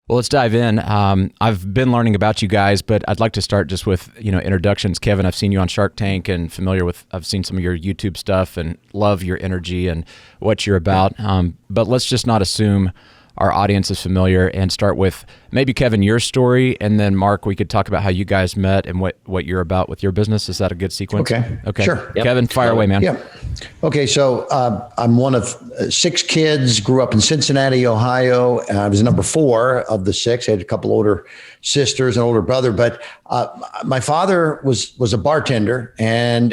Well, let's dive in. I've been learning about you guys, but I'd like to start just with, introductions. Kevin, I've seen you on Shark Tank and I've seen some of your YouTube stuff and love your energy and what you're about. But let's just not assume our audience is familiar and start with maybe, Kevin, your story. And then Mark, we could talk about how you guys met and what you're about with your business. Is that a good sequence? Okay. Sure. Yep. Kevin, fire away, man. Yeah. Okay. So I'm one of 6 kids, grew up in Cincinnati, Ohio. I was number 4 of the 6. I had a couple older sisters and older brother, but my father was a bartender, and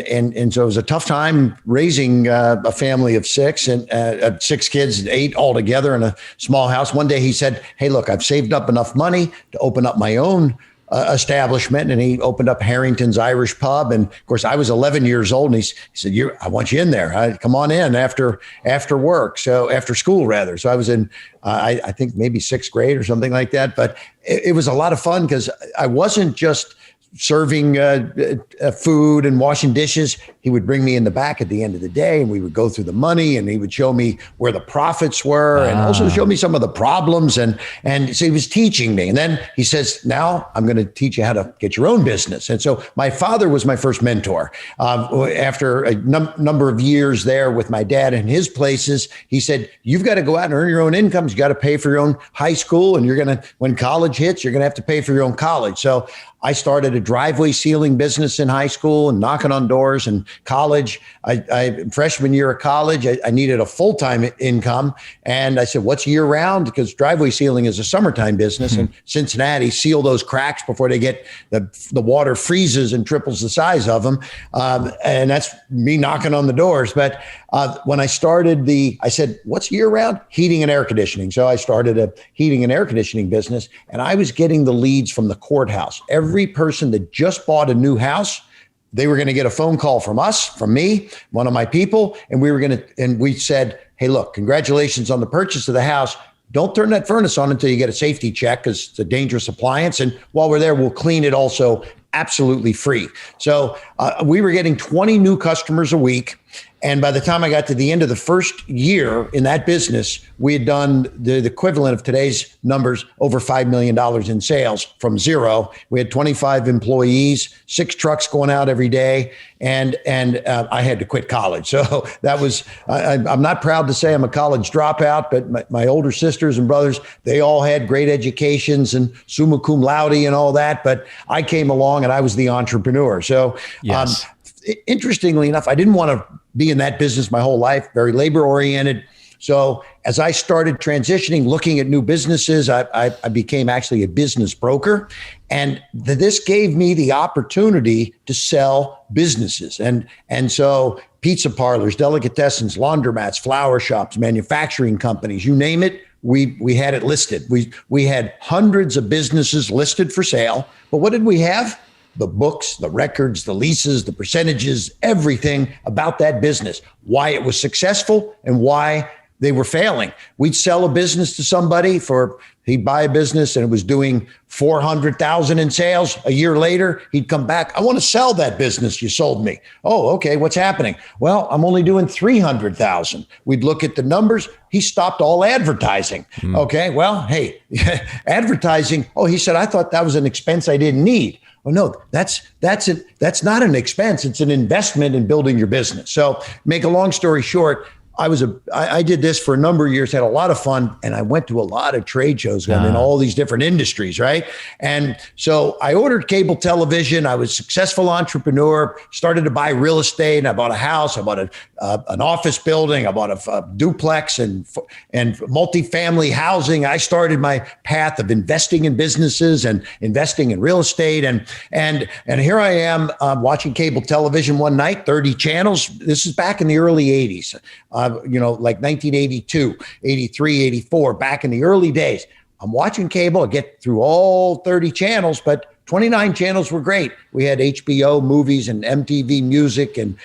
so it was a tough time raising a family of 6 and 6 kids, 8 altogether in a small house. One day he said, "Hey, look, I've saved up enough money to open up my own establishment," and he opened up Harrington's Irish Pub. And of course, I was 11 years old, and he said, "I want you in there. Come on in after work." So after school, rather. So I was in, I think maybe 6th grade or something like that. But it was a lot of fun because I wasn't just serving food and washing dishes. He would bring me in the back at the end of the day, and we would go through the money, and he would show me where the profits were and also show me some of the problems. And so he was teaching me. And then he says, "Now I'm going to teach you how to get your own business." And so my father was my first mentor. After a number of years there with my dad in his places, he said, "You've got to go out and earn your own incomes. You got to pay for your own high school. And when college hits, you're going to have to pay for your own college." So I started a driveway sealing business in high school and knocking on doors. And college, freshman year of college, I needed a full-time income. And I said, "What's year round?" Because driveway sealing is a summertime business. In Cincinnati, seal those cracks before they get the water freezes and triples the size of them. And that's me knocking on the doors. But when I started I said, "What's year round?" Heating and air conditioning. So I started a heating and air conditioning business, and I was getting the leads from the courthouse. Every person that just bought a new house, they were going to get a phone call from me, one of my people. And we said, "Hey, look, congratulations on the purchase of the house. Don't turn that furnace on until you get a safety check because it's a dangerous appliance. And while we're there, we'll clean it also absolutely free." So we were getting 20 new customers a week. And by the time I got to the end of the first year in that business, we had done the equivalent of today's numbers, over $5 million in sales from zero. We had 25 employees, 6 trucks going out every day. And I had to quit college. So that was, I'm not proud to say I'm a college dropout, but my older sisters and brothers, they all had great educations and summa cum laude and all that. But I came along and I was the entrepreneur. So yes. Interestingly enough, I didn't want to be in that business my whole life, very labor oriented. So as I started transitioning, looking at new businesses, I became actually a business broker. And this gave me the opportunity to sell businesses. And so pizza parlors, delicatessens, laundromats, flower shops, manufacturing companies, you name it, we had it listed. We had hundreds of businesses listed for sale. But what did we have? The books, the records, the leases, the percentages, everything about that business, why it was successful and why they were failing. We'd sell a business to somebody he'd buy a business and it was doing 400,000 in sales. A year later, he'd come back. "I want to sell that business you sold me." "Oh, okay. What's happening?" "Well, I'm only doing 300,000. We'd look at the numbers. He stopped all advertising. Okay. Well, hey, advertising. Oh, he said, "I thought that was an expense I didn't need." "Oh, no, that's not an expense. It's an investment in building your business." So make a long story short, I did this for a number of years, had a lot of fun, and I went to a lot of trade shows in all these different industries, right? And so I ordered cable television. I was a successful entrepreneur, started to buy real estate, and I bought a house. I bought an office building. I bought a duplex and multifamily housing. I started my path of investing in businesses and investing in real estate. And here I am watching cable television one night, 30 channels. This is back in the early 80s. Like 1982, 83, 84, back in the early days. I'm watching cable. I get through all 30 channels, but 29 channels were great. We had HBO movies and MTV music and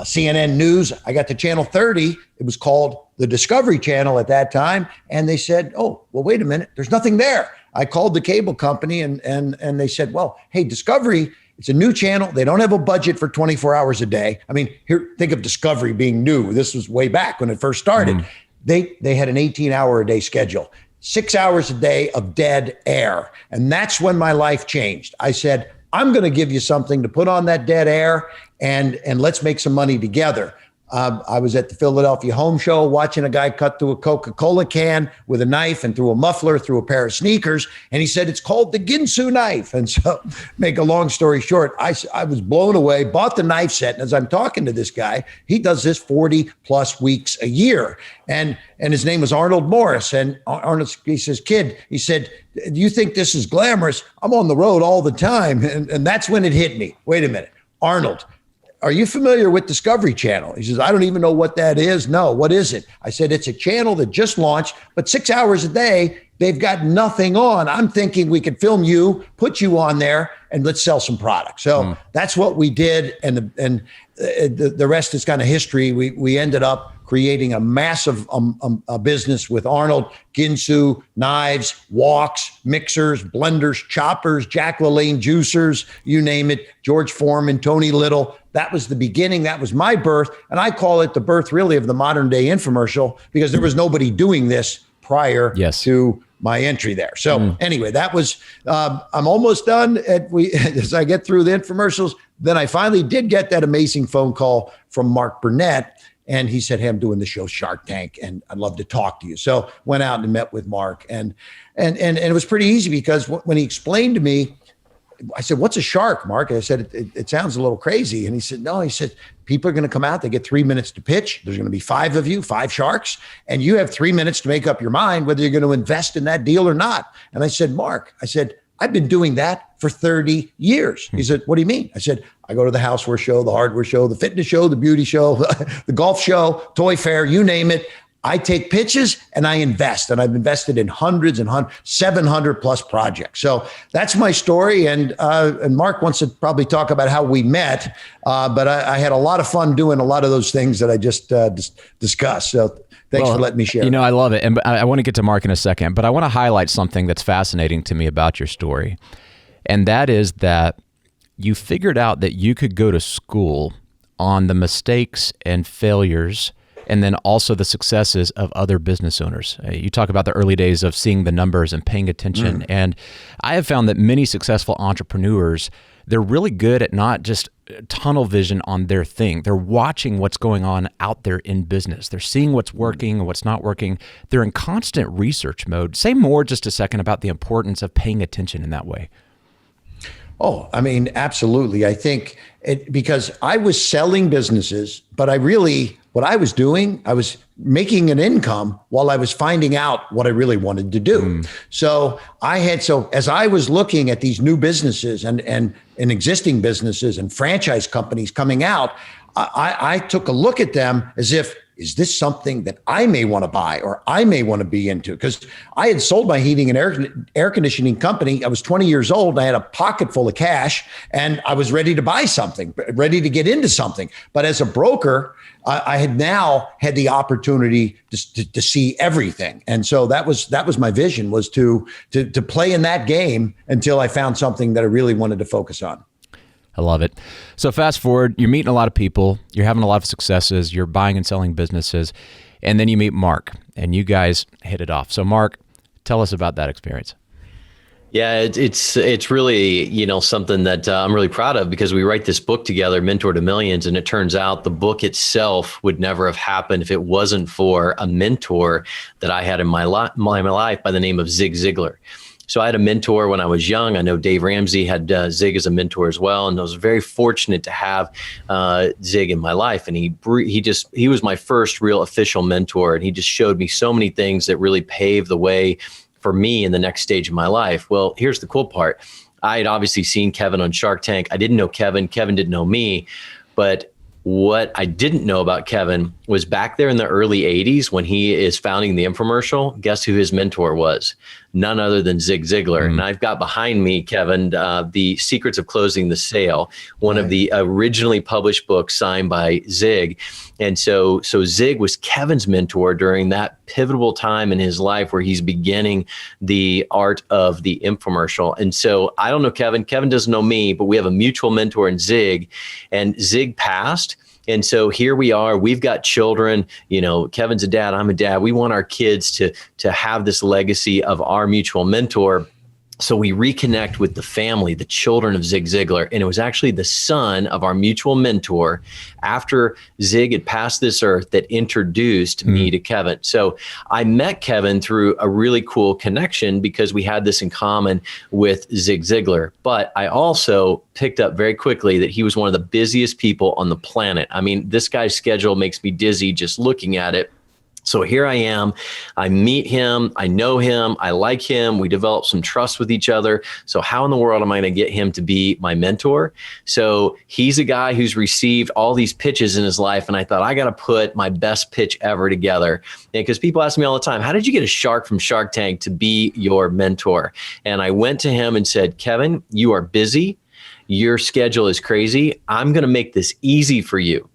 CNN News. I got to channel 30. It was called the Discovery Channel at that time. And they said, "Oh, well, wait a minute. There's nothing there." I called the cable company and they said, "Well, hey, Discovery, it's a new channel. They don't have a budget for 24 hours a day." I mean, here, think of Discovery being new. This was way back when it first started. They had an 18-hour-a-day schedule. 6 hours a day of dead air. And that's when my life changed. I said, I'm going to give you something to put on that dead air, and let's make some money together. I was at the Philadelphia Home Show watching a guy cut through a Coca-Cola can with a knife and through a muffler through a pair of sneakers. And he said, it's called the Ginsu knife. And so, make a long story short, I was blown away, bought the knife set. And as I'm talking to this guy, he does this 40 plus weeks a year. And his name was Arnold Morris. And Arnold, he says, kid, he said, do you think this is glamorous? I'm on the road all the time. And that's when it hit me. Wait a minute, Arnold, are you familiar with Discovery Channel? He says, I don't even know what that is. No, what is it? I said, it's a channel that just launched, but 6 hours a day, they've got nothing on. I'm thinking we could film you, put you on there, and let's sell some products. So that's what we did. And the rest is kind of history. We ended up creating a massive business with Arnold, Ginsu, knives, walks, mixers, blenders, choppers, Jack LaLanne juicers, you name it, George Foreman, Tony Little. That was the beginning. That was my birth. And I call it the birth really of the modern day infomercial, because there was nobody doing this prior to my entry there. So anyway, that was, I'm almost done. As I get through the infomercials, then I finally did get that amazing phone call from Mark Burnett. And he said, hey, I'm doing the show Shark Tank, and I'd love to talk to you. So went out and met with Mark. And it was pretty easy, because when he explained to me, I said, what's a shark, Mark? I said, it sounds a little crazy. And he said, no, he said, people are going to come out. They get 3 minutes to pitch. There's going to be 5 of you, 5 sharks. And you have 3 minutes to make up your mind whether you're going to invest in that deal or not. And I said, Mark, I've been doing that for 30 years. He said, what do you mean? I said, I go to the houseware show, the hardware show, the fitness show, the beauty show, the golf show, toy fair, you name it. I take pitches and I invest, and I've invested in hundreds and 700 plus projects. So that's my story. And Mark wants to probably talk about how we met, but I had a lot of fun doing a lot of those things that I just discussed. So thanks for letting me share. I love it. And I want to get to Mark in a second, but I want to highlight something that's fascinating to me about your story. And that is that you figured out that you could go to school on the mistakes and failures, and then also the successes of other business owners. You talk about the early days of seeing the numbers and paying attention. And I have found that many successful entrepreneurs, they're really good at not just tunnel vision on their thing. They're watching what's going on out there in business. They're seeing what's working and what's not working. They're in constant research mode. Say more just a second about the importance of paying attention in that way. Oh, I mean, absolutely. I think because I was selling businesses, but what I was doing, I was making an income while I was finding out what I really wanted to do. So as I was looking at these new businesses and existing businesses and franchise companies coming out, I took a look at them as if, is this something that I may want to buy or I may want to be into? Because I had sold my heating and air conditioning company. I was 20 years old. And I had a pocket full of cash, and I was ready to buy something, ready to get into something. But as a broker, I had now had the opportunity to see everything. And so that was my vision, was to play in that game until I found something that I really wanted to focus on. I love it. So fast forward, you're meeting a lot of people, you're having a lot of successes, you're buying and selling businesses, and then you meet Mark, and you guys hit it off. So Mark, tell us about that experience. Yeah, it's really, something that I'm really proud of, because we write this book together, Mentor to Millions, and it turns out the book itself would never have happened if it wasn't for a mentor that I had in my life by the name of Zig Ziglar. So I had a mentor when I was young. I know Dave Ramsey had Zig as a mentor as well, and I was very fortunate to have Zig in my life. And he was my first real official mentor, and he just showed me so many things that really paved the way for me in the next stage of my life. Well, here's the cool part. I had obviously seen Kevin on Shark Tank. I didn't know Kevin. Kevin didn't know me, but what I didn't know about Kevin was back there in the early 80s when he is founding the infomercial, guess who his mentor was? None other than Zig Ziglar. And I've got behind me, Kevin, The Secrets of Closing the Sale, one of the originally published books signed by Zig. And so Zig was Kevin's mentor during that pivotal time in his life where he's beginning the art of the infomercial. And so I don't know Kevin. Kevin doesn't know me, but we have a mutual mentor in Zig, and Zig passed. And so here we are, we've got children, Kevin's a dad, I'm a dad. We want our kids to have this legacy of our mutual mentor. So we reconnect with the family, the children of Zig Ziglar. And it was actually the son of our mutual mentor after Zig had passed this earth that introduced me to Kevin. So I met Kevin through a really cool connection because we had this in common with Zig Ziglar. But I also picked up very quickly that he was one of the busiest people on the planet. I mean, this guy's schedule makes me dizzy just looking at it. So here I am, I meet him, I know him, I like him, we develop some trust with each other. So how in the world am I going to get him to be my mentor? So he's a guy who's received all these pitches in his life. And I thought, I got to put my best pitch ever together. And because people ask me all the time, how did you get a shark from Shark Tank to be your mentor? And I went to him and said, Kevin, you are busy. Your schedule is crazy. I'm going to make this easy for you.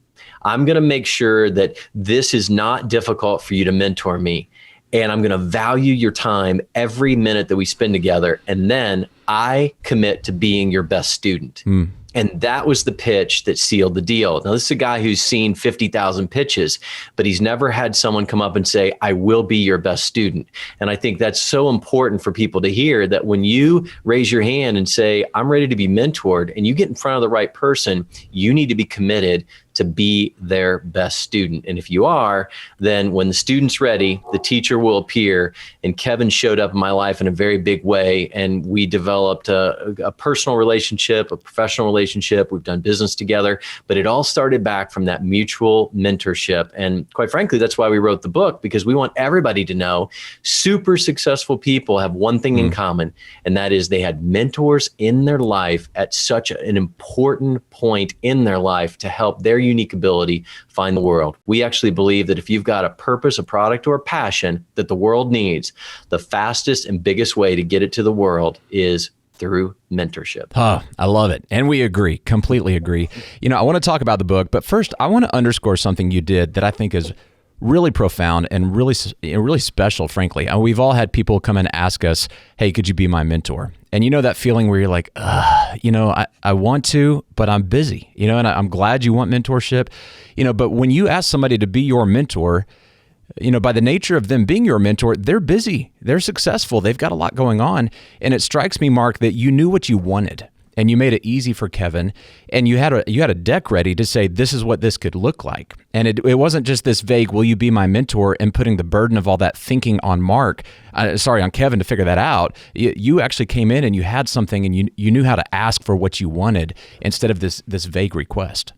I'm going to make sure that this is not difficult for you to mentor me. And I'm going to value your time every minute that we spend together. And then I commit to being your best student. And that was the pitch that sealed the deal. Now, this is a guy who's seen 50,000 pitches, but he's never had someone come up and say, I will be your best student. And I think that's so important for people to hear, that when you raise your hand and say, I'm ready to be mentored, and you get in front of the right person, you need to be committed to be their best student. And if you are, then when the student's ready, the teacher will appear. And Kevin showed up in my life in a very big way. And we developed a personal relationship, a professional relationship. We've done business together, but it all started back from that mutual mentorship. And quite frankly, that's why we wrote the book, because we want everybody to know super successful people have one thing in common. And that is they had mentors in their life at such an important point in their life to help their unique ability find the world. We actually believe that if you've got a purpose, a product, or a passion that the world needs, the fastest and biggest way to get it to the world is through mentorship. I love it. And we agree, completely agree. I want to talk about the book, but first I want to underscore something you did that I think is really profound and really special, frankly. We've all had people come and ask us, hey, could you be my mentor? And that feeling where you're like, I want to, but I'm busy, and I'm glad you want mentorship, but when you ask somebody to be your mentor, by the nature of them being your mentor, they're busy, they're successful, they've got a lot going on. And it strikes me, Mark, that you knew what you wanted. And you made it easy for Kevin, and you had a deck ready to say, this is what this could look like. And it wasn't just this vague, will you be my mentor, and putting the burden of all that thinking on on Kevin to figure that out. You actually came in and you had something, and you knew how to ask for what you wanted instead of this vague request.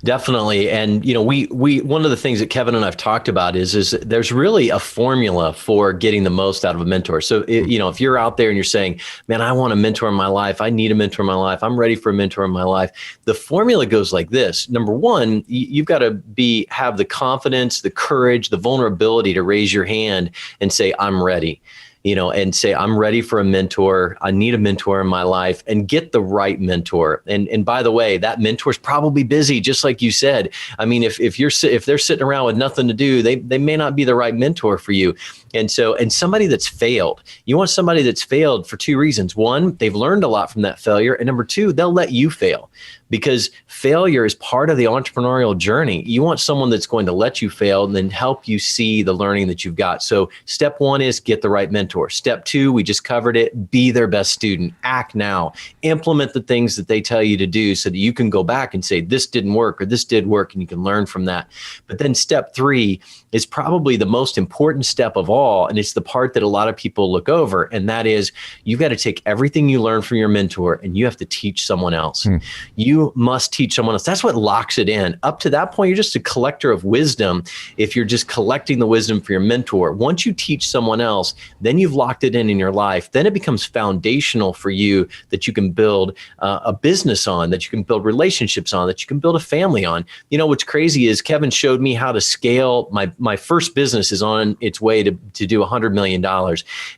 Definitely. And, we one of the things that Kevin and I've talked about is there's really a formula for getting the most out of a mentor. So, if you're out there and you're saying, man, I want a mentor in my life, I need a mentor in my life, I'm ready for a mentor in my life. The formula goes like this. Number one, you've got to have the confidence, the courage, the vulnerability to raise your hand and say, I'm ready. And say, I'm ready for a mentor. I need a mentor in my life, and get the right mentor. And by the way, that mentor's probably busy, just like you said. I mean, if they're sitting around with nothing to do, they may not be the right mentor for you. And somebody that's failed, you want somebody that's failed for two reasons. One, they've learned a lot from that failure. And number two, they'll let you fail, because failure is part of the entrepreneurial journey. You want someone that's going to let you fail and then help you see the learning that you've got. So step one is get the right mentor. Step two, we just covered it, be their best student. Act now. Implement the things that they tell you to do so that you can go back and say, this didn't work or this did work, and you can learn from that. But then step three is probably the most important step of all, and it's the part that a lot of people look over, and that is you've got to take everything you learn from your mentor and you have to teach someone else. You must teach someone else. That's what locks it in. Up to that point, you're just a collector of wisdom if you're just collecting the wisdom for your mentor. Once you teach someone else, then you've locked it in your life. Then it becomes foundational for you that you can build a business on, that you can build relationships on, that you can build a family on. What's crazy is Kevin showed me how to scale. My first business is on its way to do $100 million.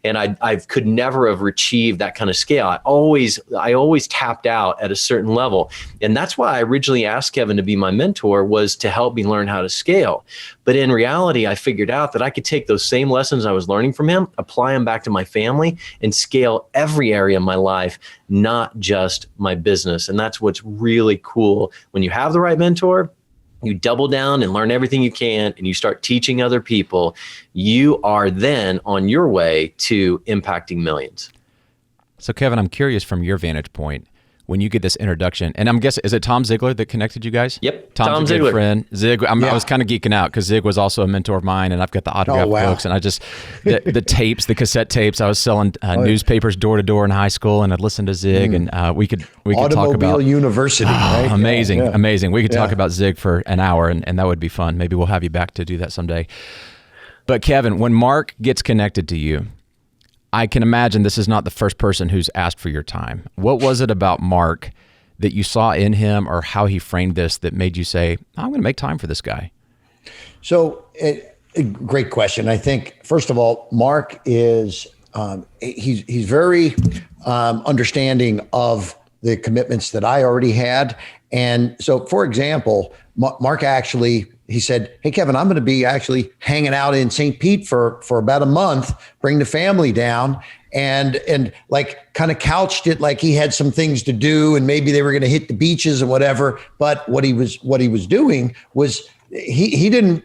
And I could never have achieved that kind of scale. I always tapped out at a certain level. And that's why I originally asked Kevin to be my mentor, was to help me learn how to scale. But in reality, I figured out that I could take those same lessons I was learning from him, apply them back to my family, and scale every area of my life, not just my business. And that's what's really cool. When you have the right mentor, you double down and learn everything you can, and you start teaching other people, you are then on your way to impacting millions. So Kevin, I'm curious from your vantage point, when you get this introduction, and I'm guessing, is it Tom Ziegler that connected you guys? Yep. Tom's a Ziegler. good friend. Zig, I was kind of geeking out because Zig was also a mentor of mine, and I've got the autograph books, and I just, the tapes, the cassette tapes, I was selling newspapers door to door in high school, and I'd listen to Zig, and we could talk about University, right? Amazing. We could talk about Zig for an hour, and that would be fun. Maybe we'll have you back to do that someday. But Kevin, when Mark gets connected to you, I can imagine this is not the first person who's asked for your time. What was it about Mark that you saw in him, or how he framed this, that made you say, I'm going to make time for this guy? So, great question. I think, first of all, Mark is, he's very understanding of the commitments that I already had. And so, for example, Mark actually, he said, hey, Kevin, I'm going to be actually hanging out in St. Pete for about a month, bring the family down, and like kind of couched it like he had some things to do, and maybe they were going to hit the beaches and whatever. But what he was doing was he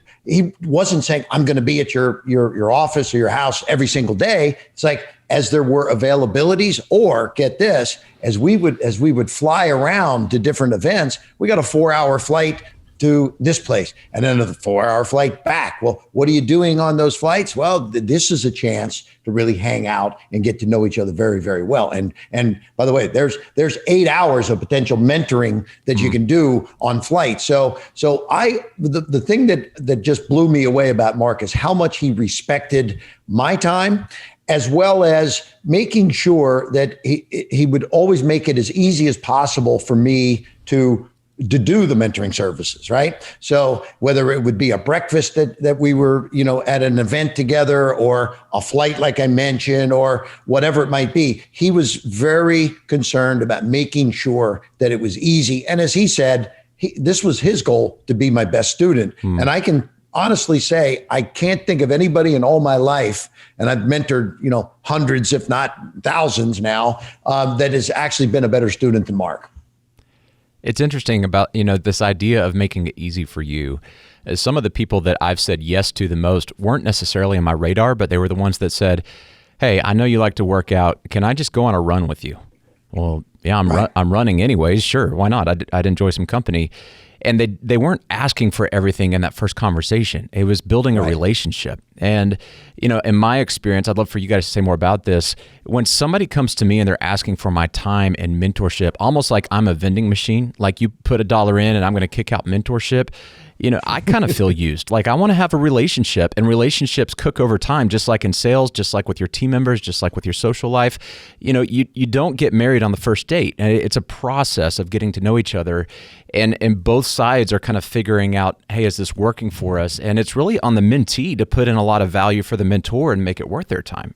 wasn't saying, I'm going to be at your office or your house every single day. It's like, as there were availabilities, or get this, as we would fly around to different events, we got a 4-hour flight to this place and then a 4-hour flight back. Well, what are you doing on those flights? Well, this is a chance to really hang out and get to know each other very, very well. And by the way, there's 8 hours of potential mentoring that you can do on flights. So the thing that just blew me away about Mark is how much he respected my time, as well as making sure that he would always make it as easy as possible for me to do the mentoring services, right? So whether it would be a breakfast that we were, at an event together, or a flight, like I mentioned, or whatever it might be, he was very concerned about making sure that it was easy. And as he said, this was his goal, to be my best student. And I can honestly say, I can't think of anybody in all my life, and I've mentored, hundreds, if not thousands now, that has actually been a better student than Mark. It's interesting about, this idea of making it easy for you. As some of the people that I've said yes to the most weren't necessarily on my radar, but they were the ones that said, hey, I know you like to work out. Can I just go on a run with you? Well, yeah, I'm running anyways. Sure. Why not? I'd enjoy some company. And they weren't asking for everything in that first conversation. It was building a relationship. And, in my experience, I'd love for you guys to say more about this. When somebody comes to me and they're asking for my time and mentorship, almost like I'm a vending machine, like you put $1 in and I'm going to kick out mentorship, I kind of feel used. Like, I want to have a relationship, and relationships cook over time, just like in sales, just like with your team members, just like with your social life. You don't get married on the first date. It's a process of getting to know each other, and both sides are kind of figuring out, hey, is this working for us? And it's really on the mentee to put in a lot of value for the mentor and make it worth their time.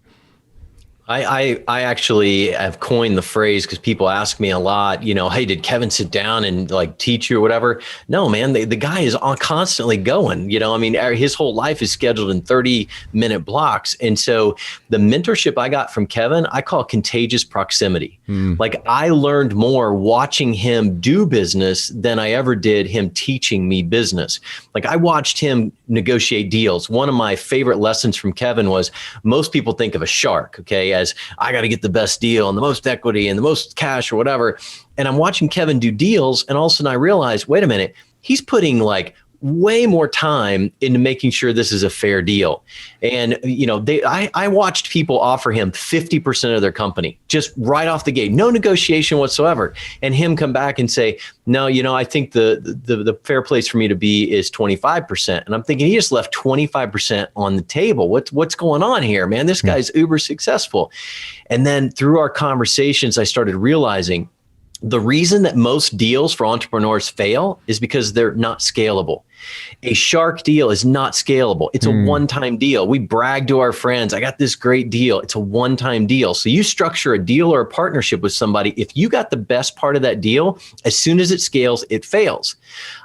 I actually have coined the phrase, because people ask me a lot, hey, did Kevin sit down and teach you or whatever? No, man, the guy is constantly going, his whole life is scheduled in 30-minute blocks. And so the mentorship I got from Kevin, I call contagious proximity. Like, I learned more watching him do business than I ever did him teaching me business. Like, I watched him negotiate deals. One of my favorite lessons from Kevin was, most people think of a shark, okay, as I got to get the best deal and the most equity and the most cash or whatever. And I'm watching Kevin do deals, and all of a sudden I realize, wait a minute, he's putting way more time into making sure this is a fair deal. And, I watched people offer him 50% of their company just right off the gate, no negotiation whatsoever. And him come back and say, no, I think the fair place for me to be is 25%. And I'm thinking, he just left 25% on the table. What's going on here, man? This guy's uber successful. And then through our conversations, I started realizing the reason that most deals for entrepreneurs fail is because they're not scalable. A shark deal is not scalable. It's a one-time deal. We brag to our friends, I got this great deal. It's a one-time deal. So you structure a deal or a partnership with somebody. If you got the best part of that deal, as soon as it scales, it fails.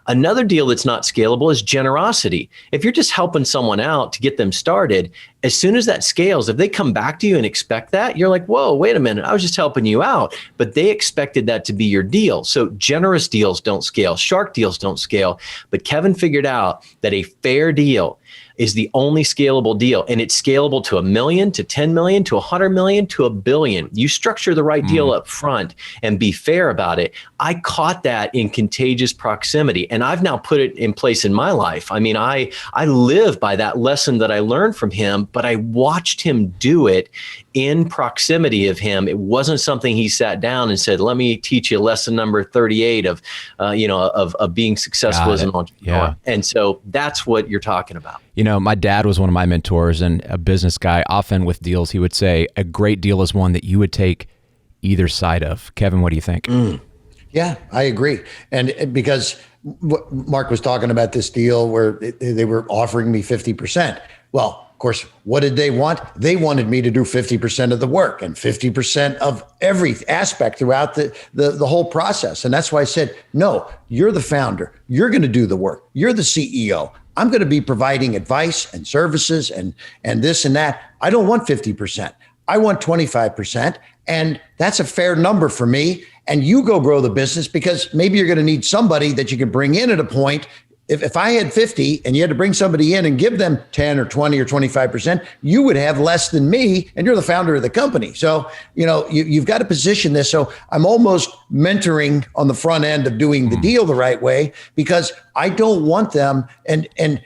Another deal that's not scalable is generosity. If you're just helping someone out to get them started, as soon as that scales, if they come back to you and expect that, you're like, whoa, wait a minute, I was just helping you out. But they expected that to be your deal. So generous deals don't scale, shark deals don't scale. But Kevin figured out that a fair deal is the only scalable deal. And it's scalable to $1 million, to 10 million, to 100 million, to $1 billion. You structure the right deal up front and be fair about it. I caught that in contagious proximity, and I've now put it in place in my life. I mean, I live by that lesson that I learned from him, but I watched him do it in proximity of him. It wasn't something he sat down and said, let me teach you lesson number 38 of being successful as an entrepreneur. Yeah. And so that's what you're talking about. My dad was one of my mentors and a business guy. Often with deals, he would say a great deal is one that you would take either side of. Kevin, what do you think? Yeah, I agree. And because Mark was talking about this deal where they were offering me 50%. Well, of course, what did they want? They wanted me to do 50% of the work and 50% of every aspect throughout the whole process. And that's why I said, no, you're the founder. You're going to do the work. You're the CEO. I'm going to be providing advice and services and this and that. I don't want 50%. I want 25%. And that's a fair number for me. And you go grow the business, because maybe you're going to need somebody that you can bring in at a point. If I had 50 and you had to bring somebody in and give them 10 or 20 or 25%, you would have less than me, and you're the founder of the company. So, you've got to position this. So I'm almost mentoring on the front end of doing the deal the right way, because I don't want them. And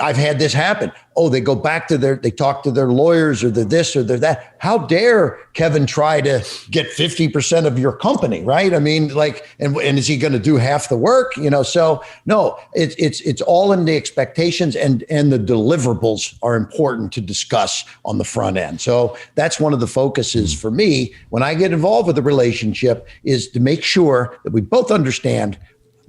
I've had this happen. Oh, they go back to they talk to their lawyers or they're this or they're that. How dare Kevin try to get 50% of your company, right? I mean, and is he going to do half the work? So no, it's all in the expectations, and the deliverables are important to discuss on the front end. So that's one of the focuses for me when I get involved with a relationship, is to make sure that we both understand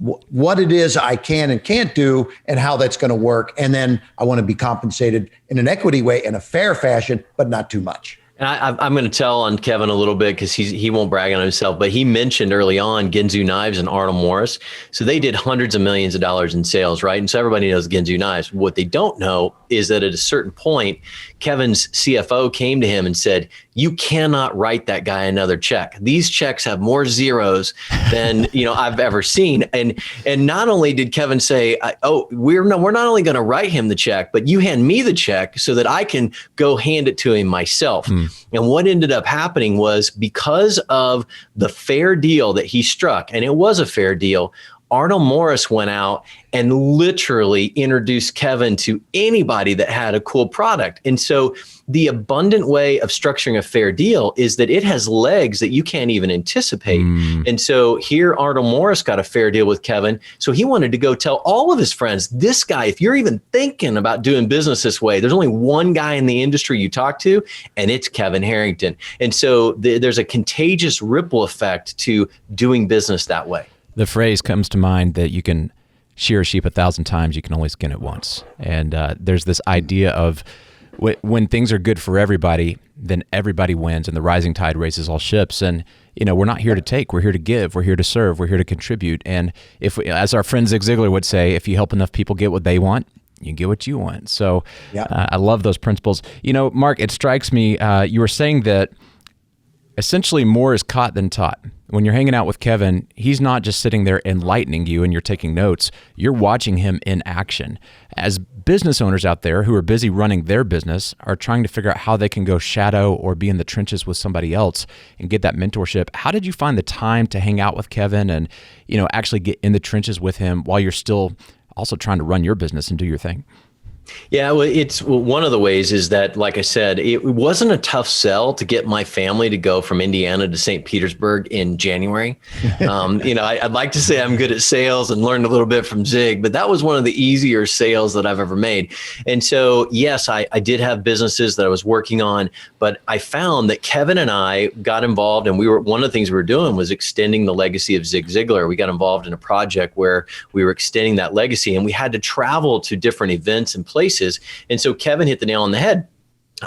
what it is I can and can't do and how that's going to work. And then I want to be compensated in an equity way, in a fair fashion, but not too much. And I'm going to tell on Kevin a little bit, because he won't brag on himself, but he mentioned early on Ginzu Knives and Arnold Morris. So they did hundreds of millions of dollars in sales, right? And so everybody knows Ginzu Knives. What they don't know is that at a certain point, Kevin's CFO came to him and said, you cannot write that guy another check. These checks have more zeros than I've ever seen. And not only did Kevin say, we're not only going to write him the check, but you hand me the check so that I can go hand it to him myself. And what ended up happening was, because of the fair deal that he struck, and it was a fair deal, Arnold Morris went out and literally introduced Kevin to anybody that had a cool product. And so the abundant way of structuring a fair deal is that it has legs that you can't even anticipate. And so here Arnold Morris got a fair deal with Kevin. So he wanted to go tell all of his friends, this guy, if you're even thinking about doing business this way, there's only one guy in the industry you talk to, and it's Kevin Harrington. And so there's a contagious ripple effect to doing business that way. The phrase comes to mind that you can shear a sheep 1,000 times, you can only skin it once. And there's this idea of when things are good for everybody, then everybody wins, and the rising tide raises all ships. And we're not here to take, we're here to give, we're here to serve, we're here to contribute. And as our friend Zig Ziglar would say, if you help enough people get what they want, you get what you want. So I love those principles. Mark, it strikes me, you were saying that essentially more is caught than taught. When you're hanging out with Kevin, he's not just sitting there enlightening you and you're taking notes. You're watching him in action. As business owners out there who are busy running their business are trying to figure out how they can go shadow or be in the trenches with somebody else and get that mentorship, how did you find the time to hang out with Kevin and actually get in the trenches with him while you're still also trying to run your business and do your thing? Yeah, well, it's one of the ways is that, like I said, it wasn't a tough sell to get my family to go from Indiana to St. Petersburg in January. I'd like to say I'm good at sales and learned a little bit from Zig, but that was one of the easier sales that I've ever made. And so, yes, I did have businesses that I was working on, but I found that Kevin and I got involved, and one of the things we were doing was extending the legacy of Zig Ziglar. We got involved in a project where we were extending that legacy, and we had to travel to different events and places. And so Kevin hit the nail on the head.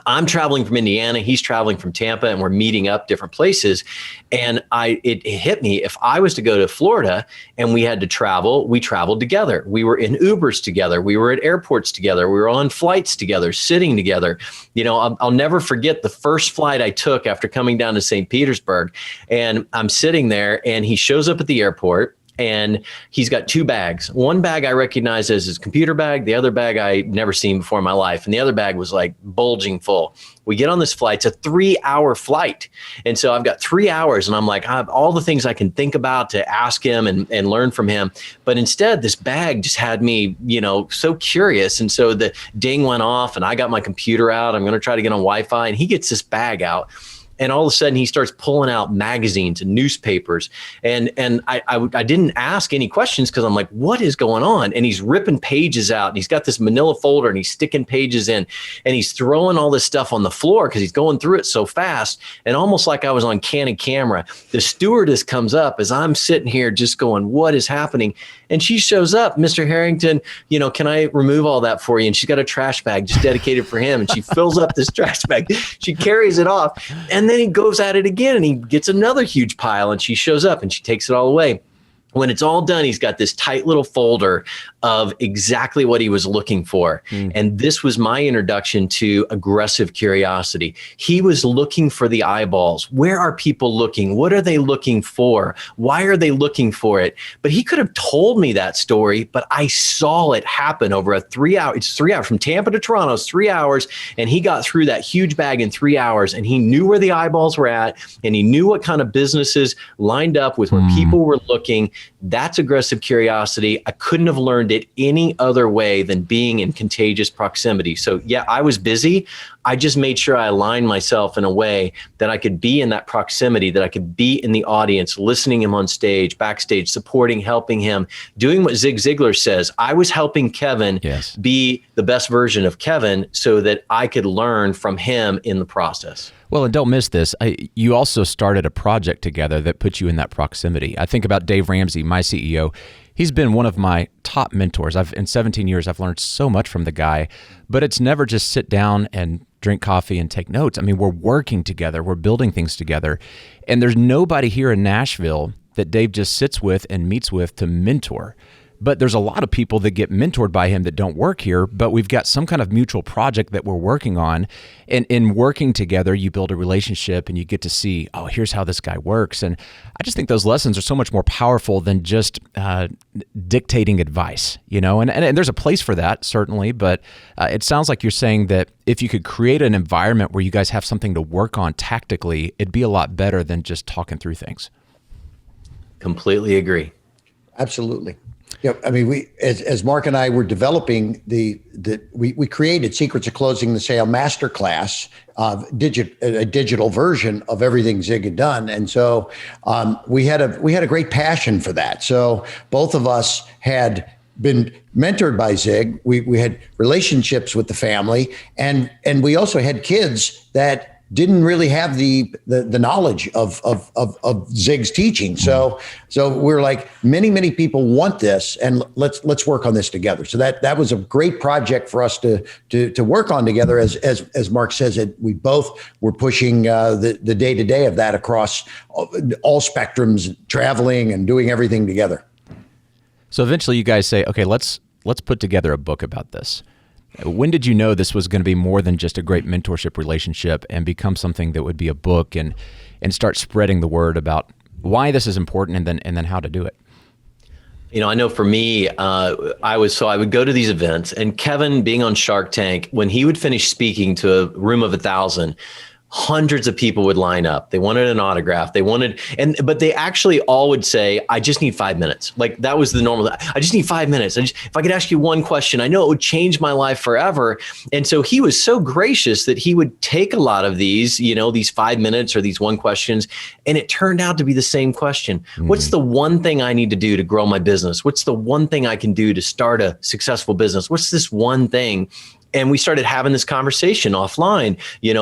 I'm traveling from Indiana, he's traveling from Tampa, and we're meeting up different places. And it hit me, if I was to go to Florida and we had to travel, we traveled together. We were in Ubers together. We were at airports together. We were on flights together, sitting together. I'll never forget the first flight I took after coming down to St. Petersburg. And I'm sitting there and he shows up at the airport. And he's got two bags. One bag I recognize as his computer bag. The other bag I'd never seen before in my life. And the other bag was like bulging full. We get on this flight. It's a 3-hour flight. And so I've got 3 hours and I'm like, I have all the things I can think about to ask him and learn from him. But instead, this bag just had me, so curious. And so the ding went off and I got my computer out. I'm going to try to get on Wi-Fi. And he gets this bag out. And all of a sudden he starts pulling out magazines and newspapers. And I didn't ask any questions because I'm like, what is going on? And he's ripping pages out and he's got this manila folder and he's sticking pages in and he's throwing all this stuff on the floor because he's going through it so fast. And almost like I was on candid camera, the stewardess comes up as I'm sitting here just going, what is happening? And she shows up, Mr. Harrington, can I remove all that for you? And she's got a trash bag just dedicated for him. And she fills up this trash bag. She carries it off. And then he goes at it again and he gets another huge pile and she shows up and she takes it all away. When it's all done, he's got this tight little folder of exactly what he was looking for. And this was my introduction to aggressive curiosity. He was looking for the eyeballs. Where are people looking? What are they looking for? Why are they looking for it? But he could have told me that story, but I saw it happen over a 3 hour. It's 3 hours from Tampa to Toronto. It's 3 hours. And he got through that huge bag in 3 hours. And he knew where the eyeballs were at. And he knew what kind of businesses lined up with where people were looking. That's aggressive curiosity. I couldn't have learned it any other way than being in contagious proximity. So yeah, I was busy. I just made sure I aligned myself in a way that I could be in that proximity, that I could be in the audience, listening him on stage, backstage, supporting, helping him, doing what Zig Ziglar says. I was helping Kevin be the best version of Kevin so that I could learn from him in the process. Well, and don't miss this. You also started a project together that put you in that proximity. I think about Dave Ramsey, my CEO. He's been one of my top mentors. In 17 years, I've learned so much from the guy, but it's never just sit down and drink coffee and take notes. I mean, we're working together. We're building things together. And there's nobody here in Nashville that Dave just sits with and meets with to mentor. But there's a lot of people that get mentored by him that don't work here, but we've got some kind of mutual project that we're working on. And in working together, you build a relationship and you get to see, oh, here's how this guy works. And I just think those lessons are so much more powerful than just dictating advice, and there's a place for that, certainly. But it sounds like you're saying that if you could create an environment where you guys have something to work on tactically, it'd be a lot better than just talking through things. Completely agree. Absolutely. Yeah, I mean, we as Mark and I were developing we created Secrets of Closing the Sale Masterclass, a digital version of everything Zig had done, and so we had a great passion for that. So both of us had been mentored by Zig. We had relationships with the family, and we also had kids that didn't really have the knowledge of Zig's teaching. So we're like, many people want this, and let's work on this together. So that was a great project for us to work on together. As Mark says, we both were pushing the day-to-day of that across all spectrums, traveling and doing everything together. So eventually you guys say, okay, let's put together a book about this. When did you know this was going to be more than just a great mentorship relationship and become something that would be a book and start spreading the word about why this is important and then how to do it? I know for me, I would go to these events, and Kevin, being on Shark Tank, when he would finish speaking to a room of 1,000, hundreds of people would line up. They wanted an autograph. But they actually all would say, I just need 5 minutes. Like that was the normal. I just need 5 minutes. If I could ask you one question, I know it would change my life forever. And so he was so gracious that he would take a lot of these, these 5 minutes or these one questions. And it turned out to be the same question. What's the one thing I need to do to grow my business? What's the one thing I can do to start a successful business? What's this one thing? And we started having this conversation offline,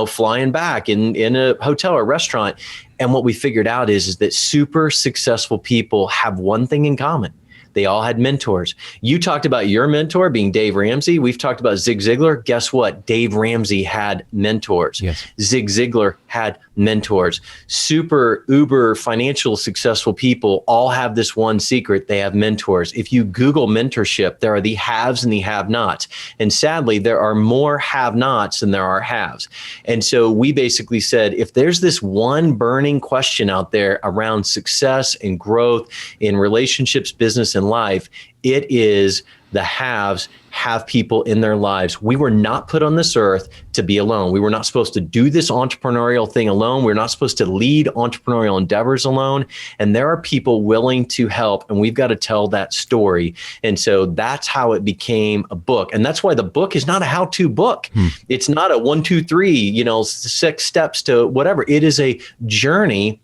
flying back in a hotel or restaurant. And what we figured out is that super successful people have one thing in common. They all had mentors. You talked about your mentor being Dave Ramsey. We've talked about Zig Ziglar. Guess what? Dave Ramsey had mentors. Yes. Zig Ziglar had mentors. Super uber financial successful people all have this one secret. They have mentors. If you Google mentorship, there are the haves and the have-nots. And sadly, there are more have-nots than there are haves. And so we basically said, if there's this one burning question out there around success and growth in relationships, business, and life, it is the haves have people in their lives. We were not put on this earth to be alone. We were not supposed to do this entrepreneurial thing alone. We're not supposed to lead entrepreneurial endeavors alone. And there are people willing to help, and we've got to tell that story. And so that's how it became a book. And that's why the book is not a how-to book. It's not a 1, 2, 3, 6 steps to whatever. It is a journey